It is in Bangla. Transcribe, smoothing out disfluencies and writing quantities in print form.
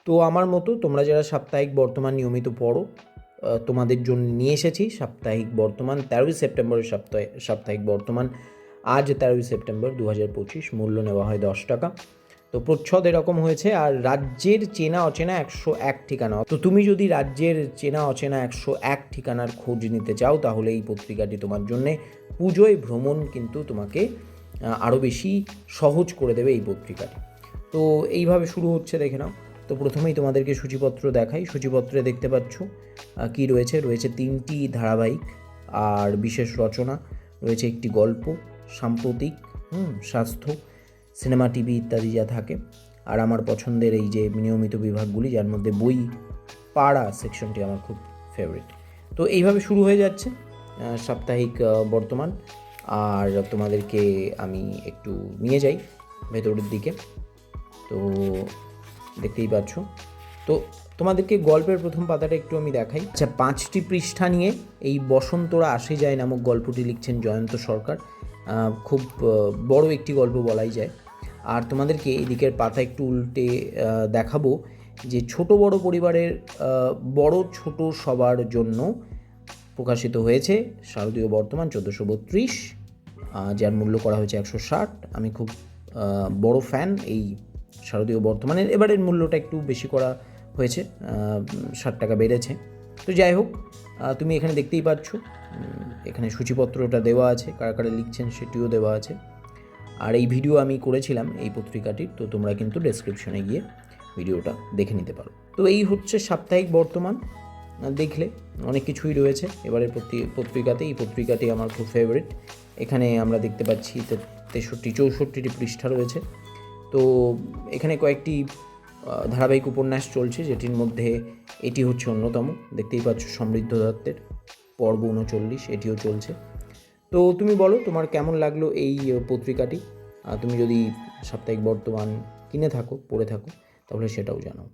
তো আমার মতো তোমরা যারা সাপ্তাহিক বর্তমান নিয়মিত পড়ো, তোমাদের জন্য নিয়ে এসেছি সাপ্তাহিক বর্তমান 13ই সেপ্টেম্বরের সাপ্তাহিক বর্তমান। আজ 13ই সেপ্টেম্বর 2025, মূল্য নেওয়া হয় 10 টাকা। তো প্রচ্ছদ এরকম হয়েছে। আর রাজ্যের চেনা অচেনা 101 ঠিকানা। তো তুমি যদি রাজ্যের চেনা অচেনা 101 ঠিকানার খোঁজ নিতে চাও তাহলে এই পত্রিকাটি তোমার জন্যে। পুজোয় ভ্রমণ কিন্তু তোমাকে আরও বেশি সহজ করে দেবে এই পত্রিকাটি। তো এইভাবে শুরু হচ্ছে, দেখে নাও। তো প্রথমেই তোমাদেরকে সূচিপত্র দেখাই। সূচিপত্রে দেখতে পাচ্ছ কি রয়েছে। রয়েছে 3টি ধারাবাহিক আর বিশেষ রচনা, রয়েছে একটি গল্প, সাম্প্রতিক, স্বাস্থ্য, সিনেমা, টিভি ইত্যাদি যা থাকে। আর আমার পছন্দের এই যে নিয়মিত বিভাগগুলি, যার মধ্যে বই পাড়া সেকশনটি আমার খুব ফেভারিট। তো এইভাবে শুরু হয়ে যাচ্ছে সাপ্তাহিক বর্তমান। আর তোমাদেরকে আমি একটু নিয়ে যাই ভেতরের দিকে। তো দেখতেই পাচ্ছ। তো তোমাদেরকে গল্পের প্রথম পাতাটা একটু আমি দেখাই। আচ্ছা, 5টি পৃষ্ঠা নিয়ে এই বসন্তরা আসে যায় নামক গল্পটি লিখছেন জয়ন্ত সরকার। খুব বড় একটি গল্প বলাই যায়। আর তোমাদেরকে এই দিকের পাতা একটু উল্টে দেখাবো যে ছোট বড় পরিবারের বড় ছোট সবার জন্য প্রকাশিত হয়েছে শারদীয় বর্তমান 1432, যার মূল্য করা হয়েছে 160। আমি খুব বড় ফ্যান এই শারদীয় বর্তমানের। এবারের মূল্যটা একটু বেশি করা হয়েছে, 60 টাকা বেড়েছে। তো যাই হোক, তুমি এখানে দেখতেই পাচ্ছ, এখানে সূচিপত্রটা দেওয়া আছে, কারা কারা লিখছেন সেটিও দেওয়া আছে। আর এই ভিডিও আমি করেছিলাম এই পত্রিকাটির, তো তোমরা কিন্তু ডেসক্রিপশনে গিয়ে ভিডিওটা দেখে নিতে পারো। তো এই হচ্ছে সাপ্তাহিক বর্তমান। দেখলে অনেক কিছুই রয়েছে এবারের পত্রিকাতে। এই পত্রিকাটি আমার খুব ফেভারিট। এখানে আমরা দেখতে পাচ্ছি 63-64টি পৃষ্ঠা রয়েছে। তো এখানে কয়েকটি ধারাবাহিক উপন্যাস চলছে, যেটির মধ্যে এটি হচ্ছে অন্যতম। দেখতেই পাচ্ছ সমৃদ্ধ দত্তের পর্ব 39, এটিও চলছে। তো তুমি বলো তোমার কেমন লাগলো এই পত্রিকাটি। তুমি যদি সাপ্তাহিক বর্তমান কিনে থাকো, পড়ে থাকো, তাহলে সেটাও জানাও।